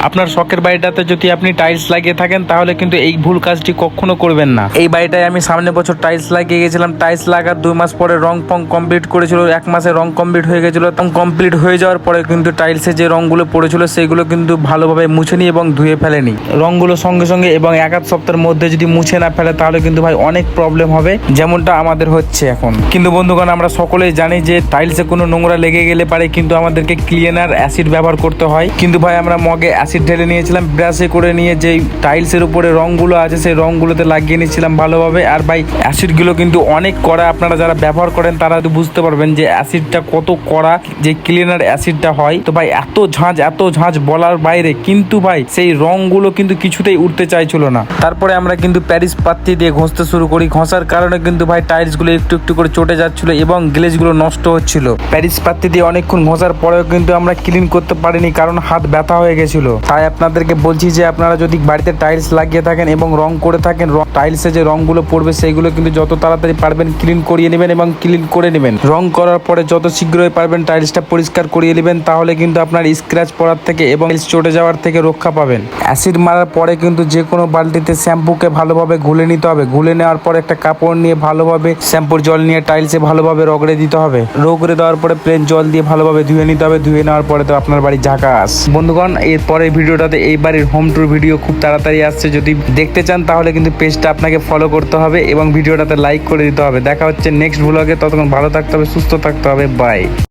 আপনার শখের বাড়িটাতে যদি আপনি টাইলস লাগিয়ে থাকেন তাহলে কিন্তু এই ভুল কাজটি কখনো করবেন না। এই বাড়িটায় আমি সামনে বছর টাইলস লাগিয়ে গেছিলাম। টাইলস লাগার 2 মাস পরে রং ফং কমপ্লিট করেছিল, 1 মাসে রং কমপ্লিট হয়ে গেছিল। এবং কমপ্লিট হয়ে যাওয়ার পরে কিন্তু টাইলসে যে রংগুলো পড়েছিল সেগুলো কিন্তু ভালোভাবে মুছেনি এবং ধুয়ে ফেলেনি রংগুলো সঙ্গে সঙ্গে, এবং 1-8 সপ্তাহের মধ্যে যদি মুছে না ফেলে তাহলে কিন্তু ভাই অনেক প্রবলেম হবে, যেমনটা আমাদের হচ্ছে এখন। কিন্তু বন্ধুগণ, আমরা সকলেই জানি যে টাইলসে কোনো নোংরা লেগে গেলে পারে কিন্তু আমাদেরকে ক্লিনার অ্যাসিড ব্যবহার করতে হয়। কিন্তু ভাই আমরা মগে অ্যাসিড ঢেলে নিয়েছিলাম, ব্রাশে করে নিয়ে যেই টাইলসের উপরে রংগুলো আছে সেই রংগুলোতে লাগিয়ে নিয়েছিলাম ভালোভাবে। আর ভাই অ্যাসিডগুলো কিন্তু অনেক কড়া, আপনারা যারা ব্যবহার করেন তারা তো বুঝতে পারবেন যে অ্যাসিডটা কত কড়া, যে ক্লিনার অ্যাসিডটা হয়। তো ভাই এত ঝাঁঝ বলার বাইরে, কিন্তু ভাই সেই রংগুলো কিন্তু কিছুতেই উঠতে চাইছিল না। তারপরে আমরা কিন্তু প্যারিস পাত্তি দিয়ে ঘষতে শুরু করি। ঘষার কারণে কিন্তু ভাই টাইলসগুলো একটু একটু করে চটে যাচ্ছিল এবং গ্লেজগুলো নষ্ট হচ্ছিল। প্যারিস পাত্তি দিয়ে অনেকক্ষণ ঘষার পরেও কিন্তু আমরা ক্লিন করতে পারিনি, কারণ হাত ব্যথা হয়ে গেছিল। তাই আপনাদেরকে বলছি যে আপনারা যদি বাড়িতে টাইলস লাগিয়ে থাকেন এবং রং করে থাকেন, টাইলসে যে রংগুলো পড়বে সেইগুলো কিন্তু যত তাড়াতাড়ি পারবেন ক্লিন করিয়ে নেবেন এবং ক্লিন করে নেবেন। রং করার পরে যত শীঘ্রই পারবেন টাইলসটা পরিষ্কার করিয়ে নেবেন, তাহলে কিন্তু আপনার স্ক্র্যাচ পড়ার থেকে এবং চটে যাওয়ার থেকে রক্ষা পাবেন। অ্যাসিড মারার পরে কিন্তু যে কোনো বালতিতে শ্যাম্পুকে ভালোভাবে ঘুলে নিতে হবে। ঘুলে নেওয়ার পরে একটা কাপড় নিয়ে ভালোভাবে শ্যাম্পুর জল নিয়ে টাইলসে ভালোভাবে রগড়ে দিতে হবে। রগড়ে দেওয়ার পরে প্লেন জল দিয়ে ভালোভাবে ধুয়ে নিতে হবে। ধুয়ে নেওয়ার পরে তো আপনার বাড়ি ঝাঁকাস। বন্ধুগণ, এরপরের ভিডিওটাতে এই বাড়ির হোম ট্যুর ভিডিও খুব তাড়াতাড়ি আসছে। যদি দেখতে চান তাহলে কিন্তু পেজটা আপনাকে ফলো করতে হবে এবং ভিডিওটাতে লাইক করে দিতে হবে। দেখা হচ্ছে নেক্সট ব্লগে। ততক্ষণ ভালো থাকতে হবে, সুস্থ থাকতে হবে। বাই।